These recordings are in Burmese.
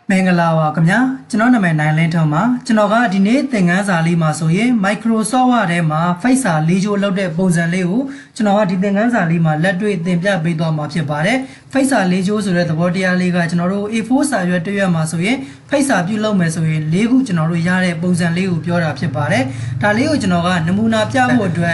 မင်္ဂလာပါခင်ဗျာကျွန်တော်နာမည်နိုင်လင်းထုံးပါကျွန်တော်ကဒီနေ့သင်ခန်းစာလေးမှာဆိုရင် Microsoft Word ထဲမှာ Face စာ၄ချိုးလောက်တဲ့ပုံစံလေးကိုကျွန်တော်ကဒီသင်ခန်းစာလေးမှာလက်တွေ့သင်ပြပေးသွားမှာဖြစ်ပါတယ် Face စာ၄ချိုးဆိုတဲ့သဘောတရားလေးကကျွန်တော်တို့ A4 စာရွက်တစ်ရွက်မှာဆိုရင် Face စာပြုလုပ်မယ်ဆိုရင်၄ခုကျွန်တော်တို့ရတဲ့ပုံစံလေးကိုပြောတာဖြစ်ပါတယ်ဒါလေးကိုကျွန်တော်ကနမူနာပြဖို့အတွက်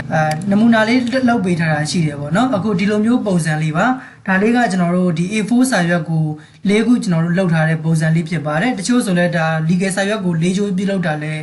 နမူနာလေးလုပ်ပေးထားတာရှိတယ်ပေါ့နော်အခုဒီလိုမျိုးပုံစံလေးပါဒါလေးကကျွန်တော်တို့ဒီ A4 စာရွက်ကို၄ခုကျွန်တော်တို့လုပ်ထားတဲ့ပုံစံလေးဖြစ်ပါတယ်တချို့ဆိုလဲဒါ legal စာရွက်ကို၄ချိုးပြုလုပ်တာလည်း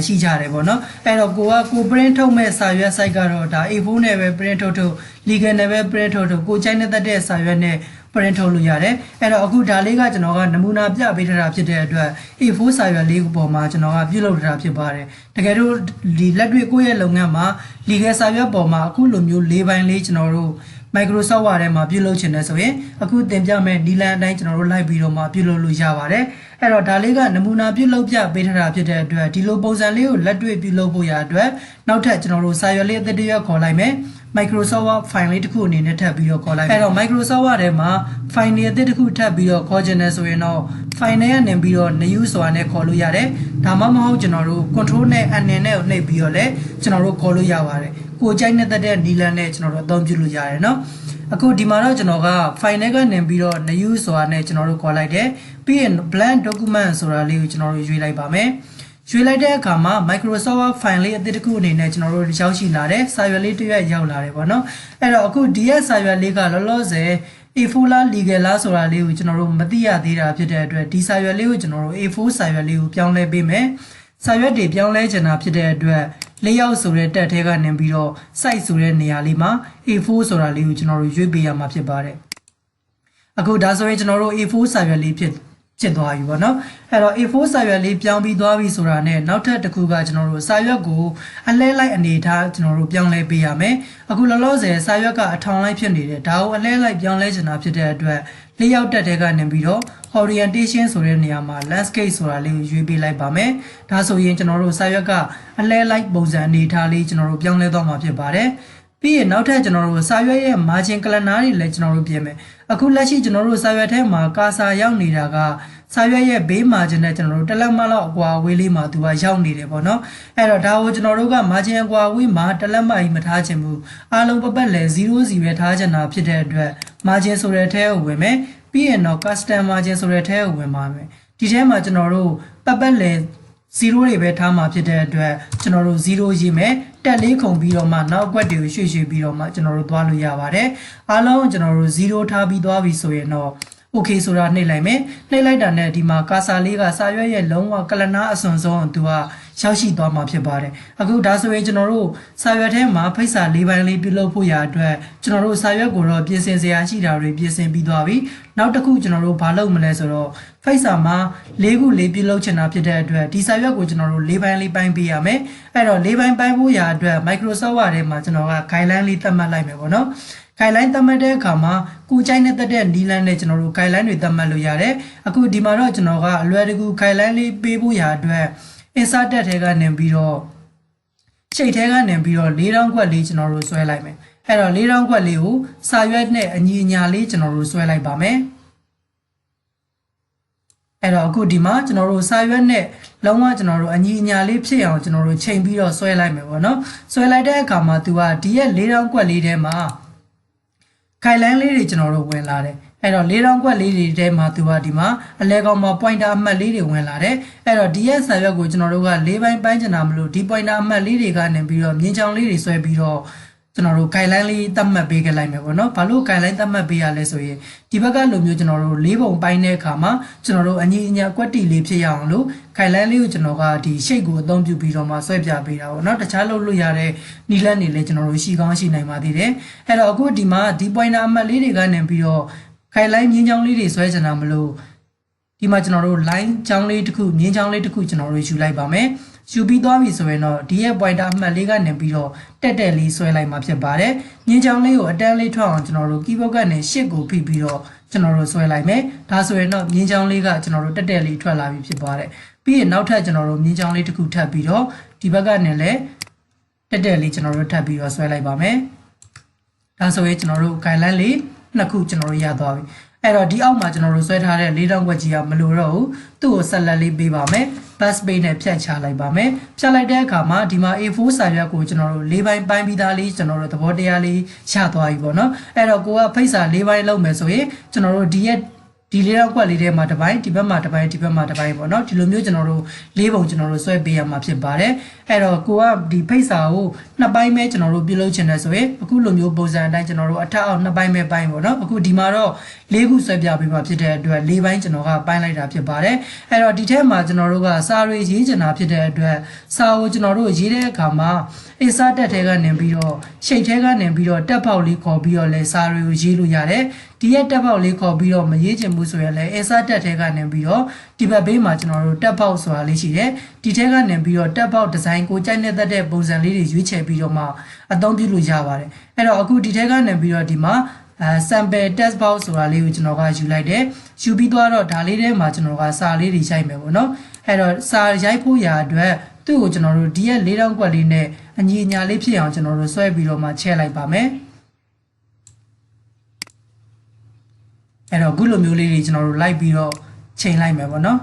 ရှိကြတယ်ပေါ့နော်အဲ့တော့ကို print ထုတ်မဲ့စာရွက် site ကတော့ဒါ A4 နဲ့ပဲ print ထုတ် legal နဲ့ပဲ print ထုတ်ကိုကြိုက်တဲ့စာရွက်နဲ့ print ထုတ်လို့ရတယ်အဲ့တော့အခုဒါလေးကကျွန်တော်ကနမူနာပြပေးထားတာဖြစ်တဲ့အတွက် A4 စာရွက်လေးကိုပေါ်မှာကျွန်တော်ကပြုလုပ်ထားတာဖြစ်ပါတယ်တကယ်လို့ဒီလက်တွေ့ကိုယ့်ရဲ့လုပ်ငန်းမှာ legal စာရွက်ပေါ်မှာအခုလိုမျိုး၄ပိုင်းလေးကျွန်တော်တို့ Microsoft Word ထဲမှာပြုလုပ်ချင်တယ်ဆိုရင်အခုသင်ပြမယ်နီလန်အတိုင်းကျွန်တော်တို့လိုက်ပြီးတော့မှပြုလုပ်လို့ရပါတယ်အဲ့တော့ဒါလေးကနမူနာပြုလုပ်ပြပေးထားတာဖြစ်တဲ့အတွက်ဒီလိုပုံစံလေးကိုလက်တွေ့ပြုလုပ်ဖို့ရအတွက်နောက်ထပ်ကျွန်တော်တို့စာရွက်လေးအသစ်တစ်ရွက်ခေါ်လိုက်မယ် Microsoft Word file လေးတစ်ခုအနေနဲ့ထပ်ပြီးတော့ခေါ်လိုက်အဲ့တော့ Microsoft Word ထဲမှာ file လေးအသစ်တစ်ခုထပ်ပြီးတော့ခေါ်ချင်တယ်ဆိုရင်တော့ file နဲ့ကနေပြီးတော့ new ဆိုတာနဲ့ခေါ်လို့ရတယ်ဒါမှမဟုတ်ကျွန်တော်တို့ control နဲ့ n နဲ့ကိုနှိပ်ပြီးတော့လည်းကျွန်တော်တို့ခေါ်လို့ရပါတယ်ကိုကြိုက်တဲ့နီလန်နဲ့ကျွန်တော်တို့အသုံးပြုလို့ရတယ်နော်အခုဒီမှာတော့ကျွန်တော်က file နဲ့ကနေပြီးတော့ new ဆိုတာနဲ့ကျွန်တော်တို့ခေါ်လိုက်တယ်ပြီးရင် blank document ဆိုတာလေးကိုကျွန်တော်တို့ရွေးလိုက်ပါမယ်ရွေးလိုက်တဲ့အခါမှာ Microsoft Word file လေးအသစ်တစ်ခုအနေနဲ့ကျွန်တော်တို့ရောက်ရှိလာတယ်စာရွက်လေးတစ်ရွက်ရောက်လာတယ်ပေါ့နော်အဲ့တော့အခုဒီရဲ့စာရွက်လေးကလောလောဆယ် A4 လား legal လားဆိုတာလေးကိုကျွန်တော်တို့မသိရသေးတာဖြစ်တဲ့အတွက်ဒီစာရွက်လေးကိုကျွန်တော်တို့ A4 စာရွက်လေးကိုပြောင်းလဲပေးမယ်စာရွက်တွေပြောင်းလဲချင်တာဖြစ်တဲ့အတွက်layout ဆိုတဲ့တက်ထဲကနေပြီးတော့ site ဆိုတဲ့နေရာလေးမှာ A4 ဆိုတာလေးကိုကျွန်တော်တို့ရွေးပေးရမှာဖြစ်ပါတယ်အခုဒါဆိုရင်ကျွန်တော်တို့ A4 စာရွက်လေးဖြစ်သွားပြီပေါ့နော်အဲ့တော့ A4 စာရွက်လေးပြောင်းပြီးသွားပြီဆိုတာနဲ့နောက်ထပ်တစ်ခုကကျွန်တော်တို့စာရွက်ကိုအလဲလိုက်အနေထားကျွန်တော်တို့ပြောင်းလဲပေးရမယ်အခုလောလောဆယ်စာရွက်ကအထောင်လိုက်ဖြစ်နေတယ်ဒါကိုအလဲလိုက်ပြောင်းလဲချင်တာဖြစ်တဲ့အတွက်layout တက်ထဲကနေပြီးတော့ orientation ဆိုတဲ့နေရာမှာ landscape ဆိုတာလေးကိုရွေးပေးလိုက်ပါမယ်ဒါဆိုရင်ကျွန်တော်တို့စာရွက်ကအလဲလိုက်ပုံစံအနေထားလေးကျွန်တော်တို့ပြောင်းလဲသွားမှာဖြစ်ပါတယ်ပြီးရင်နောက်ထပ်ကျွန်တော်တို့စာရွက်ရဲ့ margin color တွေလည်းကျွန်တော်တို့ပြင်မယ်အခုလက်ရှိကျွန်တော်တို့စာရွက်ထဲမှာကာစာရောက်နေတာကစာရွက်ရဲ့ဘေး margin နဲ့ကျွန်တော်တို့တစ်လက်မလောက်အကွာအဝေးလေးမှာသူကရောက်နေတယ်ပေါ့နော်အဲ့တော့ဒါကိုကျွန်တော်တို့က margin အကွာအဝေးမှာတစ်လက်မကြီးမထားချင်ဘူးအားလုံးပတ်လဲ0 စီပဲထားချင်တာဖြစ်တဲ့အတွက် margin ဆိုတဲ့ထဲကိုဝင်မယ်ပြီးရင်တော့ custom margin ဆိုတဲ့ထဲကိုဝင်ပါမယ်ဒီထဲမှာကျွန်တော်တို့ပတ်လဲ0တွေပဲထားမှာဖြစ်တဲ့အတွက်ကျွန်တော်တို့0ရေးမယ်တက်လေးခုံပြီးတော့မှနောက်အကွက်တွေကိုရွှေ့ပြီးတော့မှကျွန်တော်တို့သွားလို့ရပါတယ်အားလုံးကျွန်တော်တို့0ထားပြီးသွားပြီဆိုရင်တော့ okay ဆိုတာနှိပ်လိုက်မယ်နှိပ်လိုက်တာနဲ့ဒီမှာကာစာလေးကစာရွက်ရဲ့လုံးဝကလနာအစွန်ဆုံးသူကရောက်ရှိသွားမှာဖြစ်ပါတယ်အခုဒါဆိုရင်ကျွန်တော်တို့စာရွက်ထဲမှာဖိတ်စာ၄ပိုင်းလေးပြုလုပ်ဖို့ရအတွက်ကျွန်တော်တို့စာရွက်ကိုတော့ပြင်ဆင်စရာရှိတာတွေပြင်ဆင်ပြီးသွားပြီနောက်တစ်ခုကျွန်တော်တို့ဘာလုပ်မလဲဆိုတော့ဖိတ်စာမှာ၄ခု၄ပြုလုပ်ချင်တာဖြစ်တဲ့အတွက်ဒီစာရွက်ကိုကျွန်တော်တို့၄ပိုင်းလေးပိုင်းပေးရမယ်အဲ့တော့၄ပိုင်းပိုင်းဖို့ရအတွက် Microsoft Word ထဲမှာကျွန်တော်က guideline လေးသတ်မှတ်လိုက်မယ်ပေါ့နော်guideline သတ်မှတ်တဲ့အခါမှာကိုကြိုက်တဲ့နီလန်နဲ့ကျွန်တော်တို့ guideline တွေသတ်မှတ်လို့ရတယ်အခုဒီမှာတော့ကျွန်တော်ကအလွယ်တကူ guideline လေးပေးဖို့ရအတွက် insert တက်ထဲကနေပြီးတော့ရှိတ်ထဲကနေပြီးတော့၄တောင်းခွက်လေးကျွန်တော်တို့ဆွဲလိုက်မယ်အဲ့တော့၄တောင်းခွက်လေးကိုစာရွက်နဲ့အညီအညာလေးကျွန်တော်တို့ဆွဲလိုက်ပါမယ်အဲ့တော့အခုဒီမှာကျွန်တော်တို့စာရွက်နဲ့လုံးဝကျွန်တော်တို့အညီအညာလေးဖြစ်အောင်ကျွန်တော်တို့ချိန်ပြီးတော့ဆွဲလိုက်မယ်ပေါ့နော်ဆွဲလိုက်တဲ့အခါမှာသူကဒီရဲ့၄တောင်းခွက်လေးထဲမှာguideline လေးတွေကျွန်တော်တို့ဝင်လာတယ်အဲ့တော့၄တောင်းခွက်လေးတွေထဲမှာသူကဒီမှာအလဲကောင်မှာ pointer အမှတ်လေးတွေဝင်လာတယ်အဲ့တော့ဒီရဲ့စာရွက်ကိုကျွန်တော်တို့က၄ပိုင်းပိုင်းချင်တာမလို့ဒီ pointer အမှတ်လေးတွေကနေပြီးတော့မြင်းချောင်းလေးတွေဆွဲပြီးတော့ကျွန်တော်တို့ guideline လေးသတ်မှတ်ပေးခဲ့လိုက်မယ်ပေါ့နော်ဘာလို့ guideline သတ်မှတ်ပေးရလဲဆိုရင်ဒီဘက်ကလိုမျိုးကျွန်တော်တို့၄ပုံပိုင်းတဲ့အခါမှာကျွန်တော်တို့အညီအညာကွက်တီလေးဖြစ်ရအောင်လို့ guideline လေးကိုကျွန်တော်ကဒီ shape ကိုအသုံးပြုပြီးတော့မှဆွဲပြပေးတာပေါ့နော်တခြားလုပ်လို့ရတဲ့နီလန်တွေလည်းကျွန်တော်တို့ရှိကောင်းရှိနိုင်ပါသေးတယ်အဲ့တော့အခုဒီမှာဒီ pointer အမှတ်လေးတွေကနေပြီးတော့ guideline မြင်းချောင်းလေးတွေဆွဲချင်တာမလို့ဒီမှာကျွန်တော်တို့ line ချောင်းလေးတစ်ခုမြင်းချောင်းလေးတစ်ခုကျွန်တော်တို့ယူလိုက်ပါမယ်ယူပြီးသွားပြီဆိုရင်တော့ဒီရဲ့ pointer အမှတ်လေးကနေပြီးတော့တက်လေးဆွဲလိုက်မှာဖြစ်ပါတယ်မြင်းချောင်းလေးကိုအတန်းလေးထွက်အောင်ကျွန်တော်တို့ keyboard ကနေ8ကိုဖိပြီးတော့ကျွန်တော်တို့ဆွဲလိုက်မယ်ဒါဆိုရင်တော့မြင်းချောင်းလေးကကျွန်တော်တို့တက်လေးထွက်လာပြီဖြစ်ပါတယ်ပြီးရင်နောက်ထပ်ကျွန်တော်တို့မြင်းချောင်းလေးတစ်ခုထပ်ပြီးတော့ဒီဘက်ကနေလည်းတက်လေးကျွန်တော်တို့ထပ်ပြီးတော့ဆွဲလိုက်ပါမယ်ဒါဆိုရင်ကျွန်တော်တို့ guideline လေးနှစ်ခုကျွန်တော်တို့ရသွားပြီ အဲ့တော့ဒီအောက်မှာကျွန်တော်တို့ဆွဲထားတဲ့၄တောင်ခွက်ကြီးကမလိုတော့ဘူးသူ့ကိုဆက်လက်လေးပေးပါမယ် bus page နဲ့ဖြတ်ချလိုက်ပါမယ်ဖြတ်လိုက်တဲ့အခါမှာဒီမှာ A4 စာရွက်ကိုကျွန်တော်တို့၄ပိုင်းပိုင်းပြီးသားလေးကျွန်တော်တို့သဘောတရားလေးရသွားပြီပေါ့နော်အဲ့တော့ကိုကဖိတ်စာ၄ပိုင်းလုပ်မယ်ဆိုရင်ကျွန်တော်တို့ဒီရဲ့ဒီလေးတော့ကွက်လေးထဲမှာတစ်ပိုင်းဒီဘက်မှာတစ်ပိုင်းဒီဘက်မှာတစ်ပိုင်းပေါ့နော်ဒီလိုမျိုးကျွန်တော်တို့၄ပုံကျွန်တော်တို့ဆွဲပေးရမှာဖြစ်ပါတယ်အဲ့တော့ကိုကဒီဖိတ်စာကိုနှစ်ပိုင်းပဲကျွန်တော်တို့ပြုလုပ်ချင်တယ်ဆိုရင်အခုလိုမျိုးပုံစံအတိုင်းကျွန်တော်တို့အထက်အောက်နှစ်ပိုင်းပဲပိုင်းပေါ့နော်အခုဒီမှာတော့၄ခုဆွဲပြပေးမှာဖြစ်တဲ့အတွက်၄ပိုင်းကျွန်တော်ကပိုင်းလိုက်တာဖြစ်ပါတယ်အဲ့တော့ဒီထဲမှာကျွန်တော်တို့ကစာတွေရေးချင်တာဖြစ်တဲ့အတွက်စာကိုကျွန်တော်တို့ရေးတဲ့အခါမှာအစားတက်ထဲကနေပြီးတော့ရှိတ်ထဲကနေပြီးတော့တက်ပေါက်လေးခေါ်ပြီးတော့လဲစာတွေကိုရေးလို့ရတယ်ဒီရဲ့တက်ပေါက်လေးခေါ်ပြီးတော့မရေးချင်ဘူးဆိုရင်လည်းအစားတက်ထဲကနေပြီးတော့ဒီဘက်ဘေးမှာကျွန်တော်တို့တက်ပေါက်ဆိုတာလေးရှိတယ်ဒီထဲကနေပြီးတော့တက်ပေါက်ဒီဇိုင်းကိုကြိုက်နေတဲ့ပုံစံလေးတွေရွေးချယ်ပြီးတော့မှအသုံးပြုလို့ရပါတယ်အဲ့တော့အခုဒီထဲကနေပြီးတော့ဒီမှာsample test box ဆိုတာလေးကိုကျွန်တော်ကယူလိုက်တယ်ယူပြီးတော့ဒါလေးထဲမှာကျွန်တော်ကစာလေးတွေရိုက်မယ်ပေါ့နော်အဲ့တော့စာရိုက်ဖို့ရာအတွက်သူ့ကိုကျွန်တော်တို့ဒီရဲ့၄တောင်ကွက်လေးနဲ့အညီအညာလေးဖြစ်အောင်ကျွန်တော်တို့ဆွဲပြီးတော့မှချဲ့လိုက်ပါမယ်အဲ့တော့ခုလိုမျိုးလေးတွေကျွန်တော်တို့လိုက်ပြီးတော့ချိန်လိုက်မယ်ပေါ့နော်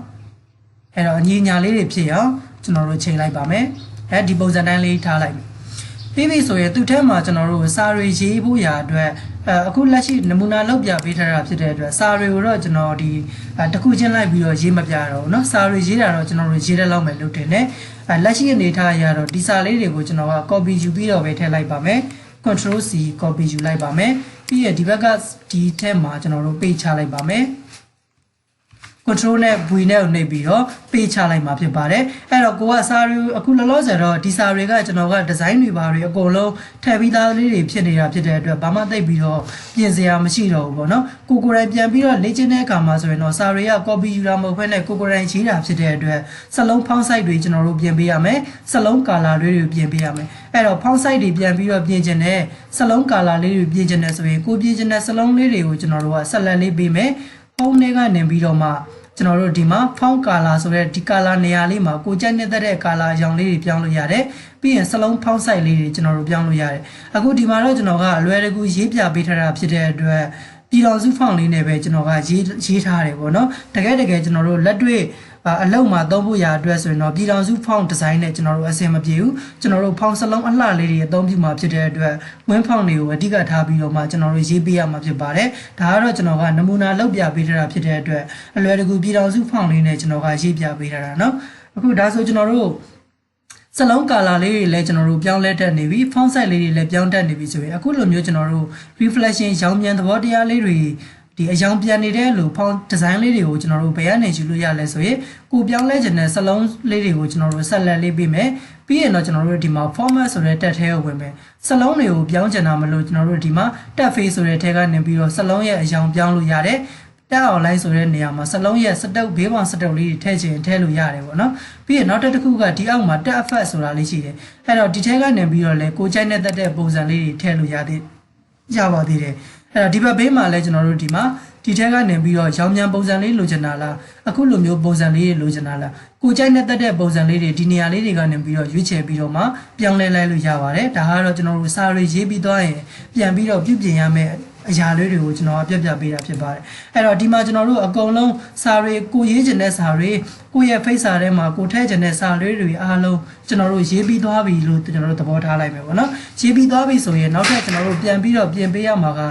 အဲ့တော့အညီအညာလေးတွေဖြစ်အောင်ကျွန်တော်တို့ချိန်လိုက်ပါမယ်အဲဒီပုံစံတိုင်းလေးထားလိုက်မယ်ပြီးပြီဆိုရင်သူ့ထဲမှာကျွန်တော်တို့စာတွေရေးဖို့ရာအတွက်အခုလက်ရှိနမူနာလောက်ပြပေးထားတာဖြစ်တဲ့အတွက်စာတွေကိုတော့ကျွန်တော်ဒီတစ်ခုချင်းလိုက်ပြီးတော့ရေးမပြတော့ဘူးเนาะစာတွေရေးတာတော့ကျွန်တော်တို့ရေးတဲ့လောက်မယ်လုပ်တယ်ねလက်ရှိအနေထားအရတော့ဒီစာလေးတွေကိုကျွန်တော်က copy ယူပြီးတော့ပဲထည့်လိုက်ပါမယ် control C copy ယူလိုက်ပါမယ်ပြီးရဒီဘက်ကဒီထဲမှာကျွန်တော်တို့ပေးချလိုက်ပါမယ်control နဲ့ V နဲ့ကိုနှိပ်ပြီးတော့ပေးချလိုက်မှာဖြစ်ပါတယ်အဲ့တော့ကိုကစာရီအခုလောလောဆယ်တော့ဒီစာတွေကကျွန်တော်ကဒီဇိုင်းတွေပါတွေအကုန်လုံးထည့်ပြီးသားလေးတွေဖြစ်နေတာဖြစ်တဲ့အတွက်ဘာမှသိပ်ပြီးတော့ပြင်စရာမရှိတော့ဘူးပေါ့နော်ကိုကိုယ်တိုင်ပြန်ပြီးတော့လေ့ကျင့်တဲ့အခါမှာဆိုရင်တော့စာတွေက copy ယူတာမဟုတ်ဘဲနဲ့ကိုကိုယ်တိုင်ရေးတာဖြစ်တဲ့အတွက်စလုံးဖောင်းဆိုင်တွေကျွန်တော်တို့ပြင်ပေးရမယ်စလုံး color လေးတွေပြင်ပေးရမယ်အဲ့တော့ဖောင်းဆိုင်တွေပြန်ပြီးတော့ပြင်ကျင်တဲ့စလုံး color လေးတွေပြင်ကျင်တဲ့ဆိုရင်ကိုပြင်ကျင်တဲ့စလုံးလေးတွေကိုကျွန်တော်တို့ကဆက်လက်လေးပေးမယ်ဖုန်းထဲကနေပြီးတော့မှကျွန်တော်တို့ဒီမှာ font color ဆိုတဲ့ဒီ color နေရာလေးမှာကိုကြိုက်နေတဲ့ color အကြောင်းလေးတွေပြောင်းလို့ရတယ်ပြီးရင်စလုံး font size လေးတွေကျွန်တော်တို့ပြောင်းလို့ရတယ်အခုဒီမှာတော့ကျွန်တော်ကအလွယ်တကူရေးပြပေးထားတာဖြစ်တဲ့အတွက်ပြည်တော်စု font လေးနဲ့ပဲကျွန်တော်ကရေးထားတယ်ပေါ့နော်တကယ်ကျွန်တော်တို့လက်တွေ့အလုံးမှာသုံးဖို့ရာအတွက်ဆိုရင်တော့ပြည်တော်စု font design နဲ့ကျွန်တော်တို့အဆင်မပြေဘူးကျွန်တော်တို့ font စလုံးအလှလေးတွေအသုံးပြုမှာဖြစ်တဲ့အတွက် win font တွေကိုအဓိကထားပြီးတော့မှကျွန်တော်တို့ရေးပေးရမှာဖြစ်ပါတယ်ဒါကတော့ကျွန်တော်ကနမူနာလောက်ပြပေးထားတာဖြစ်တဲ့အတွက်အလွယ်တကူပြည်တော်စု font လေးနဲ့ကျွန်တော်ကရေးပြပေးထားတာเนาะအခုဒါဆိုကျွန်တော်တို့စလုံး color လေးတွေလည်းကျွန်တော်တို့ပြောင်းလဲတက်နေပြီ font size လေးတွေလည်းပြောင်းတက်နေပြီဆိုရင်အခုလိုမျိုးကျွန်တော်တို့ reflection ရောင်ပြန်သဘောတရားလေးတွေဒီအယောင်ပြန်နေတဲ့လို့ font design လေးတွေကိုကျွန်တော်တို့ဘယ်ကနေယူလို့ရလဲဆိုရင်ကိုပြောင်းလဲခြင်းနဲ့စလုံးလေးတွေကိုကျွန်တော်တို့ဆက်လက်လေးပေးမယ်ပြီးရင်တော့ကျွန်တော်တို့ဒီမှာ format ဆိုတဲ့တက်ထဲကိုဝင်မယ်စလုံးတွေကိုပြောင်းချင်တာမလို့ကျွန်တော်တို့ဒီမှာ tab face ဆိုတဲ့ထဲကနေပြီးတော့စလုံးရဲ့အယောင်ပြောင်းလို့ရတယ်တက်အောင်လိုက်ဆိုတဲ့နေရာမှာစလုံးရဲ့စတုပ်ဘေးပေါင်စတုပ်လေးတွေထည့်ချင်ထည့်လို့ရတယ်ပေါ့နော်ပြီးရင်နောက်တစ်ခုကဒီအောက်မှာ tab effect ဆိုတာလေးရှိတယ်အဲ့တော့ဒီထဲကနေပြီးတော့လေကိုကြိုက်တဲ့ပုံစံလေးတွေထည့်လို့ရပါသေးတယ်အဲ့တော့ဒီဘက်ဘေးမှာလည်းကျွန်တော်တို့ဒီမှာဒီထဲကနေပြီးတော့ရောင်မြန်ပုံစံလေးလိုချင်တာလားအခုလိုမျိုးပုံစံလေးတွေလိုချင်တာလားကိုကြိုက်တဲ့ပုံစံလေးတွေဒီနေရာလေးတွေကနေပြီးတော့ရွေးချယ်ပြီးတော့မှပြောင်းလဲလိုက်လို့ရပါတယ်ဒါကတော့ကျွန်တော်တို့စာတွေရေးပြီးသွားရင်ပြန်ပြီးတော့ပြုပြင်ရမယ်အရာလေးတွေကိုကျွန်တော်ပြပြပေးတာဖြစ်ပါတယ်အဲ့တော့ဒီမှာကျွန်တော်တို့အကုန်လုံးစာတွေကိုရေးချင်တဲ့စာတွေကိုရဲ့ face စာထဲမှာကိုထည့်ချင်တဲ့စာလေးတွေအားလုံးကျွန်တော်တို့ရေးပြီးသွားပြီလို့ကျွန်တော်တို့သဘောထားလိုက်မယ်ပေါ့နော်ရေးပြီးသွားပြီဆိုရင်နောက်ထပ်ကျွန်တော်တို့ပြန်ပြီးတော့ပြင်ပေးရမှာက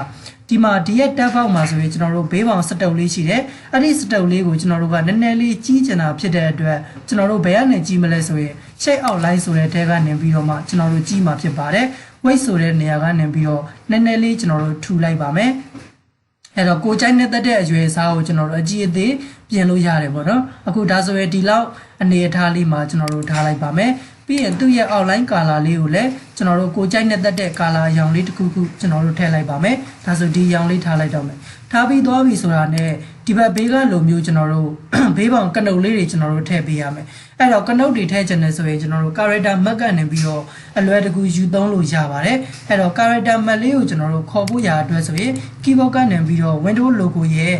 ဒီမှာဒီရဲ့ tab box မှာဆိုရင်ကျွန်တော်တို့ဘေးပေါင်စတုပ်လေးရှိတယ်အဲ့ဒီစတုပ်လေးကိုကျွန်တော်တို့ကနည်းနည်းလေးကြီးကျင်တာဖြစ်တဲ့အတွက်ကျွန်တော်တို့ဘယ်ကနေကြီးမလဲဆိုရင် shape outline ဆိုတဲ့ထဲကနေပြီးတော့မှကျွန်တော်တို့ကြီးမှာဖြစ်ပါတယ် weight ဆိုတဲ့နေရာကနေပြီးတော့နည်းနည်းလေးကျွန်တော်တို့ထူလိုက်ပါမယ်အဲ့တော့ကိုကြိုက်နေတဲ့အရွယ်အစားကိုကျွန်တော်တို့အကြီးအသေးပြင်လို့ရတယ်ပေါ့နော်အခုဒါဆိုရင်ဒီလောက်အနေအထားလေးမှာကျွန်တော်တို့ထားလိုက်ပါမယ်ပြီးရင်သူ့ရဲ့ outline color လေးကိုလည်းကျွန်တော်တို့ကိုကြိုက်နေတဲ့ color အရောင်လေးတစ်ခုခုကျွန်တော်တို့ထည့်လိုက်ပါမယ်ဒါဆိုဒီအရောင်လေးထားလိုက်တော့မယ်ထားပြီးသွားပြီဆိုတာနဲ့ဒီဘက်ဘေးကလိုမျိုးကျွန်တော်တို့ဘေးပေါင်ကနုတ်လေးတွေကျွန်တော်တို့ထည့်ပေးရမယ်အဲ့တော့ကနုတ်တွေထည့်ချင်တယ်ဆိုရင်ကျွန်တော်တို့ character map ကနေပြီးတော့အလွယ်တကူယူသုံးလို့ရပါတယ်အဲ့တော့ character map လေးကိုကျွန်တော်တို့ခေါ်ဖို့ရာအတွက်ဆိုရင် keyboard ကနေပြီးတော့ window logo ရဲ့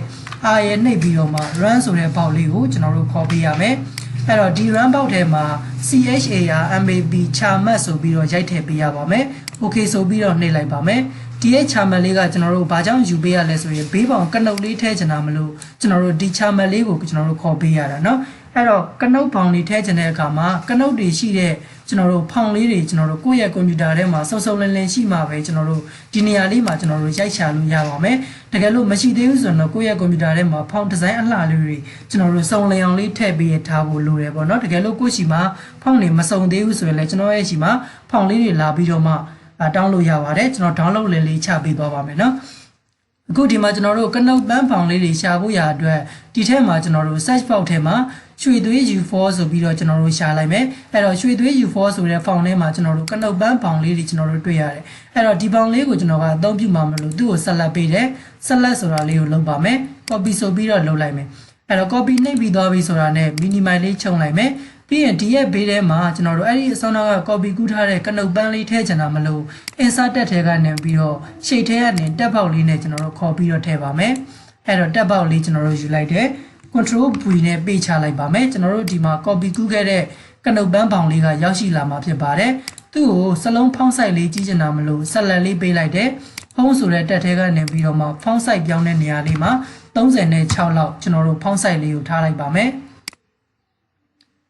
R ရဲ့နှိပ်ပြီးတော့မှ run ဆိုတဲ့ပေါက်လေးကိုကျွန်တော်တို့ခေါ်ပေးရမယ်အဲ့တော့ဒီ run ပေါက်ထဲမှာ CHAR MAP charmat ဆိုပြီးတော့ရိုက်ထည့်ပေးရပါမယ် okay ဆိုပြီးတော့နှိပ်လိုက်ပါမယ် ဒီရဲ့ချာမလေးကကျွန်တော်တို့ဘာကြောင့်ယူပေးရလဲဆိုရင်ဘေးပေါင်ကနုတ်လေးထဲချင်တာမလို့ကျွန်တော်တို့ဒီချာမလေးကိုကျွန်တော်တို့ခေါ်ပေးရတာเนาะအဲ့တော့ကနုတ်ပေါင်လေးထဲချင်တဲ့အခါမှာကနုတ်တွေရှိတဲ့ကျွန်တော်တို့ဖောင်လေးတွေကျွန်တော်တို့ကိုယ့်ရဲ့ကွန်ပျူတာထဲမှာစုံစုံလင်လင်ရှိမှာပဲကျွန်တော်တို့ဒီနေရာလေးမှာကျွန်တော်တို့ရိုက်ချလို့ရပါမယ်တကယ်လို့မရှိသေးဘူးဆိုတော့ကိုယ့်ရဲ့ကွန်ပျူတာထဲမှာဖောင်ဒီဇိုင်းအလှလေးတွေကျွန်တော်တို့စုံလင်အောင်လေးထည့်ပေးထားဖို့လိုတယ်ပေါ့เนาะတကယ်လို့ကိုယ့်ရှိမှာဖောင်တွေမစုံသေးဘူးဆိုရင်လည်းကျွန်တော်ရဲ့ရှိမှာဖောင်လေးတွေလာပြီးတော့မှတောင်းလို့ရပါတယ်ကျွန်တော် download လေးချပေးသွားပါမယ်เนาะအခုဒီမှာကျွန်တော်တို့ကနုတ်ပန်းဖောင်လေးတွေရှာဖို့ရအတွက်ဒီထဲမှာကျွန်တော်တို့ search box ထဲမှာရွှေသွေး U4 ဆိုပြီးတော့ကျွန်တော်တို့ရှာလိုက်မယ်အဲ့တော့ရွှေသွေး U4 ဆိုတဲ့ဖောင်ထဲမှာကျွန်တော်တို့ကနုတ်ပန်းဖောင်လေးတွေကျွန်တော်တို့တွေ့ရတယ်အဲ့တော့ဒီဖောင်လေးကိုကျွန်တော်ကအသုံးပြုမှာမလို့သူ့ကိုဆက်လက်ပေးတယ်ဆက်လက်ဆိုတာလေးကိုလုပ်ပါမယ် copy ဆိုပြီးတော့လုပ်လိုက်မယ်အဲ့တော့ copy နှိပ်ပြီးသွားပြီဆိုတာနဲ့ minimize လေးခြုံလိုက်မယ်ပြီးရင်ဒီရဲ့ဘေးထဲမှာကျွန်တော်တို့အဲ့ဒီအစောနောက်က copy ကူးထားတဲ့ကနုတ်ပန်းလေးထည့်ချင်တာမလို့ insert တက်ထဲကနေပြီးတော့ shape ထဲကနေတက်ပေါက်လေးနဲ့ကျွန်တော်တို့ခေါ်ပြီးတော့ထည့်ပါမယ်အဲ့တော့တက်ပေါက်လေးကျွန်တော်တို့ယူလိုက်တယ် control V နဲ့ပေးချလိုက်ပါမယ်ကျွန်တော်တို့ဒီမှာ copy ကူးခဲ့တဲ့ကနုတ်ပန်းပေါင်လေးကရောက်ရှိလာမှာဖြစ်ပါတယ်သူ့ကိုစလုံးဖောင်းဆိုင်လေးကြီးချင်တာမလို့ဆက်လက်လေးပေးလိုက်တယ်ဖုံးဆိုတဲ့တက်ထဲကနေပြီးတော့မှဖောင်းဆိုင်ပြောင်းတဲ့နေရာလေးမှာ36လောက်ကျွန်တော်တို့ဖောင်းဆိုင်လေးကိုထားလိုက်ပါမယ်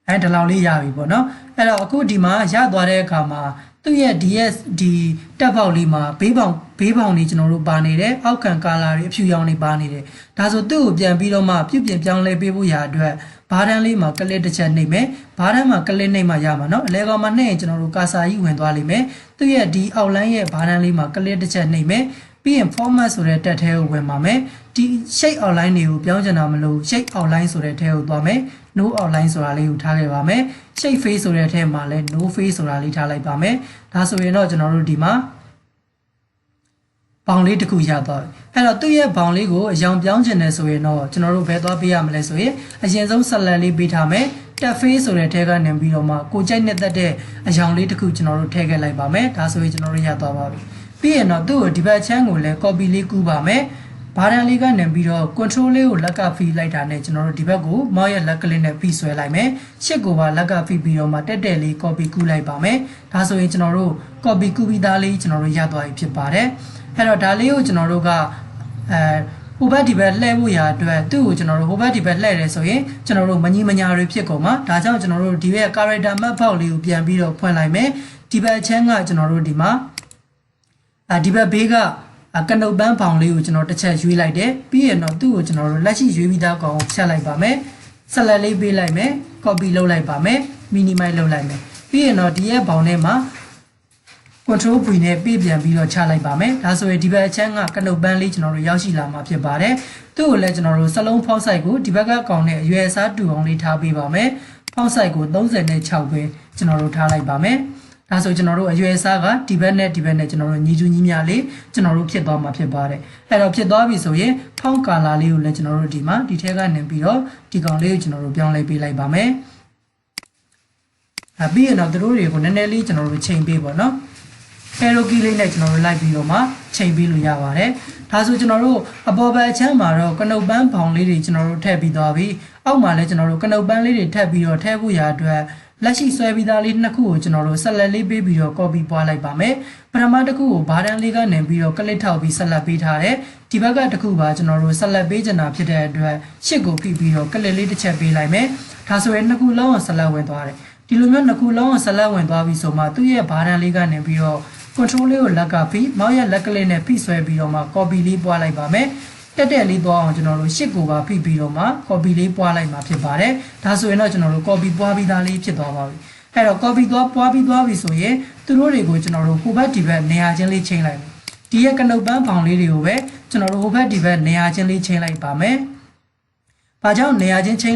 အဲ့ဒီလောက်လေးရပြီပေါ့နော်အဲ့တော့အခုဒီမှာရသွားတဲ့အခါမှာသူ့ရဲ့ DS ဒီတက်ပေါက်လေးမှာဘေးပေါင်တွေကျွန်တော်တို့ပါနေတယ်အောက်ခံကာလာတွေအဖြူရောင်တွေပါနေတယ်ဒါဆိုသူ့ကိုပြန်ပြီးတော့မှပြုပြင်ပြောင်းလဲပေးဖို့ရာအတွက်ဘားတန်းလေးမှာကလစ်တစ်ချက်နှိပ်မယ်ဘားတန်းမှာကလစ်နှိပ်မှရမှာเนาะအလဲကောင်မှာနှိပ်ရင်ကျွန်တော်တို့ကာစာကြီးဝင်သွားလိမ့်မယ်သူ့ရဲ့ဒီ outline ရဲ့ဘားတန်းလေးမှာကလစ်တစ်ချက်နှိပ်မယ်ပြီးရင် format ဆိုတဲ့တက်ထဲကိုဝင်ပါမယ်ဒီ shape outline တွေကိုပြောင်းချင်တာမလို့ shape outline ဆိုတဲ့ထဲကိုသွားမယ် no outline ဆိုတာလေးကိုထားခဲ့ပါမယ် shape face ဆိုတဲ့ထဲမှာလည်း no face ဆိုတာလေးထားလိုက်ပါမယ်ဒါဆိုရင်တော့ကျွန်တော်တို့ဒီမှာဘောင်လေးတစ်ခုရသွားပြီအဲ့တော့သူ့ရဲ့ဘောင်လေးကိုအယောင်ပြောင်းချင်တယ်ဆိုရင်တော့ကျွန်တော်တို့ဘယ်သွားပေးရမလဲဆိုရင်အရင်ဆုံး select လေးပေးထားမယ် tab face ဆိုတဲ့ထဲကနေပြီးတော့မှကိုကြိုက်နဲ့တက်တဲ့အယောင်လေးတစ်ခုကျွန်တော်တို့ထည့်ခဲ့လိုက်ပါမယ်ဒါဆိုရင်ကျွန်တော်တို့ရသွားပါပြီပြီးရင်တော့သူ့ကိုဒီဘက်ချမ်းကိုလည်း copy လေးကူးပါမယ်ဘားတန်းလေးကနေပြီးတော့ control လေးကိုလက်ကဖိလိုက်တာနဲ့ကျွန်တော်တို့ဒီဘက်ကိုမောက်ရဲ့လက်ကလေးနဲ့ဖိဆွဲလိုက်မယ်ရှစ်ကိုပါလက်ကဖိပြီးတော့မှတက်တက်လေး copy ကူးလိုက်ပါမယ်ဒါဆိုရင်ကျွန်တော်တို့ copy ကူးပြီးသားလေးကျွန်တော်တို့ရသွားပြီဖြစ်ပါတယ်အဲ့တော့ဒါလေးကိုကျွန်တော်တို့ကဟိုဘက်ဒီဘက်လှည့်ဖို့ရာအတွက်သူ့ကိုကျွန်တော်တို့ဟိုဘက်ဒီဘက်လှည့်တယ်ဆိုရင်ကျွန်တော်တို့မညီမညာတွေဖြစ်ကုန်မှာဒါကြောင့်ကျွန်တော်တို့ဒီဘက် character map box လေးကိုပြန်ပြီးတော့ဖွင့်လိုက်မယ်ဒီဘက်ချမ်းကကျွန်တော်တို့ဒီမှာဒီဘက်ဘေးကကနုတ်ပန်းဖောင်လေးကိုကျွန်တော်တစ်ချက်ရွေးလိုက်တယ်ပြီးရင်တော့သူ့ကိုကျွန်တော်တို့လက်ရှိရွေးပြီးသားကောင်ဖြတ်လိုက်ပါမယ်ဆက်လက်လေးပေးလိုက်မယ် copy လုပ်လိုက်ပါမယ် minimize လုပ်လိုက်မယ်ပြီးရင်တော့ဒီရဲ့ဘောင်ထဲမှာ control V နဲ့ပေးပြန်ပြီးတော့ချလိုက်ပါမယ်ဒါဆိုရင်ဒီဘက်အချမ်းကကနုတ်ပန်းလေးကျွန်တော်တို့ရောက်ရှိလာမှာဖြစ်ပါတယ်သူ့ကိုလည်းကျွန်တော်တို့စလုံးဖောက်ဆိုင်ကိုဒီဘက်ကကောင်နဲ့အရွယ်အစားတူအောင်လေးထားပေးပါမယ်ဖောက်ဆိုင်ကို36ပဲကျွန်တော်တို့ထားလိုက်ပါမယ်ဒါဆိုကျွန်တော်တို့အရွယ်အစားကဒီဘက်နဲ့ကျွန်တော်တို့ညီတူညီမျှလေးကျွန်တော်တို့ဖြစ်သွားမှာဖြစ်ပါတယ်အဲ့တော့ဖြစ်သွားပြီဆိုရင်ဖောင်းကာလာလေးကိုလည်းကျွန်တော်တို့ဒီမှာဒီထဲကနေပြီးတော့ဒီကောင်လေးကိုကျွန်တော်တို့ပြောင်းလဲပေးလိုက်ပါမယ်ပြီးရင်တော့တို့တွေကိုနည်းနည်းလေးကျွန်တော်တို့ချိန်ပေးပါနော်arrow key လေးနဲ့ကျွန်တော်တို့လိုက်ပြီးတော့မှချိန်ပေးလို့ရပါတယ်ဒါဆိုကျွန်တော်တို့အပေါ်ဘက်အချမ်းမှာတော့ကနုတ်ပန်းဖောင်လေးတွေကျွန်တော်တို့ထည့်ပြီးသွားပြီအောက်မှာလည်းကျွန်တော်တို့ကနုတ်ပန်းလေးတွေထည့်ပြီးတော့ထည့်ဖို့ရာအတွက်လက်ရှိဆွဲပြီးသားလေးနှစ်ခုကိုကျွန်တော်တို့ဆက်လက်လေးပေးပြီးတော့ copy ပွားလိုက်ပါမယ်ပထမတစ်ခုကိုဘားတန်းလေးကနေပြီးတော့ click ထောက်ပြီးဆက်လက်ပေးထားတယ်ဒီဘက်ကတစ်ခုပါကျွန်တော်တို့ဆက်လက်ပေးချင်တာဖြစ်တဲ့အတွက်ရှစ်ကိုဖိပြီးတော့ click လေးတစ်ချက်ပေးလိုက်မယ်ဒါဆိုရင်နှစ်ခုလုံးကိုဆက်လက်ဝင်သွားတယ်ဒီလိုမျိုးနှစ်ခုလုံးကိုဆက်လက်ဝင်သွားပြီဆိုမှသူ့ရဲ့ဘားတန်းလေးကနေပြီးတော့ control လေးကိုလက်ကဖိမောက်ရဲ့လက်ကလေးနဲ့ဖိဆွဲပြီးတော့မှ copy လေးပွားလိုက်ပါမယ်တက်တက်လေးသွားအောင်ကျွန်တော်တို့ရှစ်ကိုပါဖိပြီးတော့မှ copy လေးပွားလိုက်မှာဖြစ်ပါတယ်ဒါဆိုရင်တော့ကျွန်တော်တို့ copy ပွားပြီးသားလေးဖြစ်သွားပါပြီအဲ့တော့ copy ပွားပြီးသွားပြီဆိုရင်သူတို့တွေကိုကျွန်တော်တို့ဟိုဘက်ဒီဘက်နေရာချင်းလေးချိန်လိုက်မယ်ဒီရဲ့ကနုတ်ပန်းဖောင်လေးတွေကိုပဲကျွန်တော်တို့ဟိုဘက်ဒီဘက်နေရာချင်းလေးချိန်လိုက်ပါမယ်ဘာကြောင့်နေရာချင်းချိ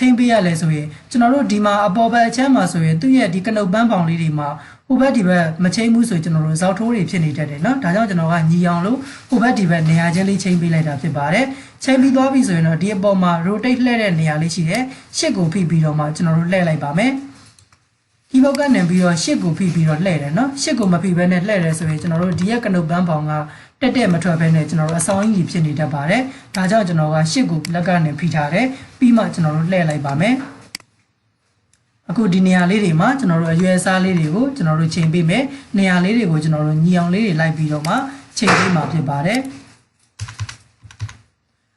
န်ပေးရလဲဆိုရင်ကျွန်တော်တို့ဒီမှာအပေါ်ဘက်အချမ်းမှာဆိုရင်သူ့ရဲ့ဒီကနုတ်ပန်းဖောင်လေးတွေမှာဟိုဘက်ဒီဘက်မချိန်ဘူးဆိုကျွန်တော်တို့ဇောက်ထိုးတွေဖြစ်နေတတ်တယ်เนาะဒါကြောင့်ကျွန်တော်ကညီအောင်လို့ဟိုဘက်ဒီဘက်နေရာချင်းလေးချိန်ပေးလိုက်တာဖြစ်ပါတယ်ချိန်ပြီးသွားပြီဆိုရင်တော့ဒီအပေါ်မှာ rotate လှည့်တဲ့နေရာလေးရှိတယ်ရှစ်ကိုဖိပြီးတော့မှကျွန်တော်တို့လှည့်လိုက်ပါမယ်ဒီဘက်ကနေပြီးတော့ရှစ်ကိုဖိပြီးတော့လှည့်တယ်เนาะရှစ်ကိုမဖိဘဲနဲ့လှည့်တယ်ဆိုရင်ကျွန်တော်တို့ဒီရဲ့ကနုတ်ပန်းဖောင်ကတက်မထွက်ဘဲနဲ့ကျွန်တော်တို့အဆောင်ကြီးဖြစ်နေတတ်ပါတယ်ဒါကြောင့်ကျွန်တော်ကရှစ်ကိုလက်ကနေဖိထားတယ်ပြီးမှကျွန်တော်တို့လှည့်လိုက်ပါမယ်အခုဒီနေရာလေးတွေမှာကျွန်တော်တို့အရွယ်အစားလေးတွေကိုကျွန်တော်တို့ချိန်ပေးမယ်နေရာလေးတွေကိုကျွန်တော်တို့ညီအောင်လေးတွေလိုက်ပြီးတော့မှ ချိန်ပေးမှာဖြစ်ပါတယ်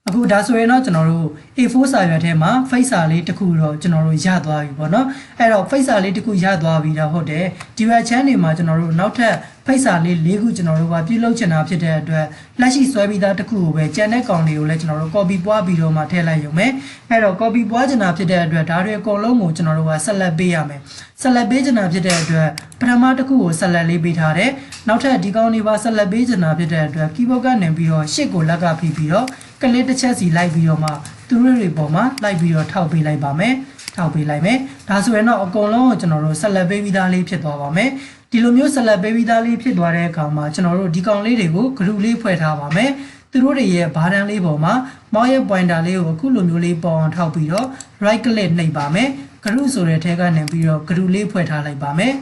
အခုဒါဆိုရင်တော့ကျွန်တော်တို့ A4 စာရွက်ထဲမှာ face စာလေးတစ်ခုတော့ကျွန်တော်တို့ရသွားပြီပေါ့နော်အဲ့တော့ face စာလေးတစ်ခုရသွားပြီတော့ဟုတ်တယ်ဒီဝက်ချမ်းတွေမှာကျွန်တော်တို့နောက်ထပ် face စာလေး၄ခုကျွန်တော်တို့ကပြုလုပ်ချင်တာဖြစ်တဲ့အတွက်လက်ရှိဆွဲပြီးသားတစ်ခုကိုပဲကျန်တဲ့ကောင်တွေကိုလည်းကျွန်တော်တို့ copy ပွားပြီးတော့မှထည့်လိုက်ရုံပဲအဲ့တော့ copy ပွားချင်တာဖြစ်တဲ့အတွက်ဒါတွေအကုန်လုံးကိုကျွန်တော်တို့ကဆက်လက်ပေးရမယ်ဆက်လက်ပေးချင်တာဖြစ်တဲ့အတွက်ပထမတစ်ခုကိုဆက်လက်လေးပေးထားတယ်နောက်ထပ်ဒီကောင်တွေပါဆက်လက်ပေးချင်တာဖြစ်တဲ့အတွက် keyboard ကနေပြီးတော့ရှစ်ကိုလက်ကဖိပြီးတော့ကလစ်တစ်ချက်စီလိုက်ပြီးတော့မှသူတို့တွေပေါ်မှာလိုက်ပြီးတော့ထောက်ပေးလိုက်ပါမယ်ထောက်ပေးလိုက်မယ်ဒါဆိုရင်တော့အကုန်လုံးကိုကျွန်တော်တို့ဆက်လက်ပေးပြီးသားလေးဖြစ်သွားပါမယ်ဒီလိုမျိုးဆက်လက်ပေးပြီးသားလေးဖြစ်သွားတဲ့အခါမှာကျွန်တော်တို့ဒီကောင်လေးတွေကို group လေးဖွဲ့ထားပါမယ်သူတို့တွေရဲ့ဘာတန်းလေးပေါ်မှာ mouse ရဲ့ pointer လေးကိုအခုလိုမျိုးလေးပေါ်အောင်ထောက်ပြီးတော့ right click နှိပ်ပါမယ် group ဆိုတဲ့ထဲကနေပြီးတော့ group လေးဖွဲ့ထားလိုက်ပါမယ်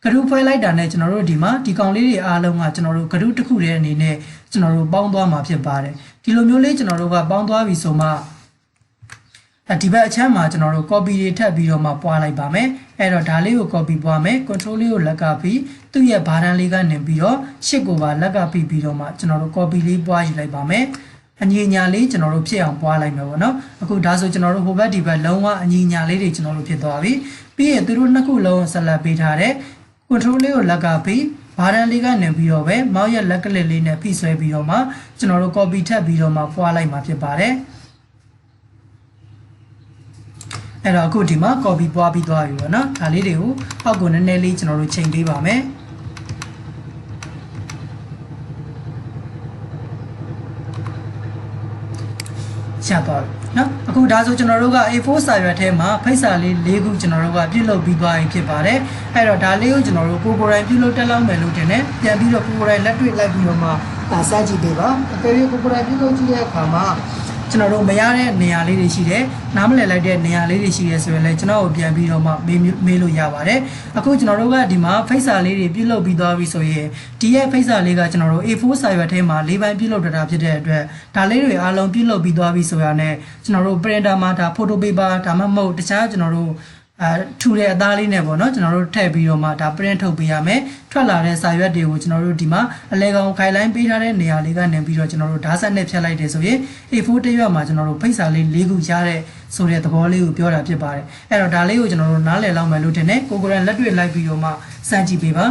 group ဖွဲ့လိုက်တာနဲ့ကျွန်တော်တို့ဒီမှာဒီကောင်လေးတွေအားလုံးကကျွန်တော်တို့ group တစ်ခုတည်းအနေနဲ့ကျွန်တော်တို့ပေါင်းသွားမှာဖြစ်ပါတယ်ဒီလိုမျိုးလေးကျွန်တော်တို့ကပေါင်းသွားပြီဆိုမှဒီဘက်အချမ်းမှာကျွန်တော်တို့ copy တွေထပ်ပြီးတော့မှပွားလိုက်ပါမယ်အဲ့တော့ဒါလေးကို copy ပွားမယ် control လေးကိုလက်ကပြီးသူ့ရဲ့ဘာတန်းလေးကနေပြီးတော့ရှစ်ကိုပါလက်ကပြီးတော့မှကျွန်တော်တို့ copy လေးပွားယူလိုက်ပါမယ်အညီညာလေးကျွန်တော်တို့ဖြစ်အောင်ပွားလိုက်မယ်ပေါ့နော်အခုဒါဆိုကျွန်တော်တို့ဟိုဘက်ဒီဘက်လုံးဝအညီညာလေးတွေကျွန်တော်တို့ဖြစ်သွားပြီပြီးရင်သူတို့နှစ်ခုလုံးဆက်လက်ပေးထားတဲ့ control လေးကိုလက်ကပြီးဘာတန်းလေးကနေပြီးတော့ပဲ mouse ရဲ့လက်ကလစ်လေးနဲ့ဖိဆွဲပြီးတော့မှကျွန်တော်တို့ copy ထပ်ပြီးတော့မှပွားလိုက်မှာဖြစ်ပါတယ်အဲ့တော့အခုဒီမှာ copy ပွားပြီးသွားပြီပေါ့နော်ဒါလေးတွေကိုအောက်ကိုနည်းနည်းလေးကျွန်တော်တို့ချိန်ပေးပါမယ်ရပါပြီနော်အခုဒါဆိုကျွန်တော်တို့က A4 စာရွက်ထဲမှာဖိတ်စာလေး၄ခုကျွန်တော်တို့ကပြုလုပ်ပြီးသွားပြီဖြစ်ပါတယ်အဲ့တော့ဒါလေးကိုကျွန်တော်တို့ကိုယ်တိုင်ပြုလုပ်တက်လောက်မယ်လို့တင်တယ်ပြန်ပြီးတော့ကိုယ်တိုင်လက်တွေ့လိုက်ပြီးတော့မှစကြည့်ပေးပါအကယ်၍ကိုယ်တိုင်ပြုလုပ်ကြည့်တဲ့အခါမှာကျွန်တော်တို့မရတဲ့နေရာလေးတွေရှိတယ်နားမလည်လိုက်တဲ့နေရာလေးတွေရှိတယ်ဆိုရင်လည်းကျွန်တော်ကိုပြန်ပြီးတော့မှမေးလို့ရပါတယ်အခုကျွန်တော်တို့ကဒီမှာဖိတ်စာလေးတွေပြုလုပ်ပြီးသွားပြီဆိုရင်ဒီရဲ့ဖိတ်စာလေးကကျွန်တော်တို့ A4 စာရွက်ထဲမှာ၄ပိုင်းပြုလုပ်တာဖြစ်တဲ့အတွက်ဒါလေးတွေအားလုံးပြုလုပ်ပြီးသွားပြီဆိုရတဲ့ကျွန်တော်တို့ printer မှာဒါ photo paper ဒါမှမဟုတ်တခြားကျွန်တော်တို့ထူတဲ့အသားလေးနဲ့ပေါ့နော်ကျွန်တော်တို့ထည့်ပြီးတော့မှဒါ print ထုတ်ပေးရမယ်ထွက်လာတဲ့စာရွက်တွေကိုကျွန်တော်တို့ဒီမှာအလဲကောင်ခိုင်လိုင်းပေးထားတဲ့နေရာလေးကနေပြီးတော့ကျွန်တော်တို့ဓာတ်ဆက်နဲ့ဖြတ်လိုက်တယ်ဆိုရင် A4 တစ်ရွက်မှာကျွန်တော်တို့ဖိတ်စာလေး၄ခုရတဲ့ဆိုတဲ့သဘောလေးကိုပြောတာဖြစ်ပါတယ်အဲ့တော့ဒါလေးကိုကျွန်တော်တို့နားလည်လောက်မယ်လို့ထင်တယ်ကိုကိုရန်လက်တွေ့လိုက်ပြီးတော့မှစမ်းကြည့်ပေးပါ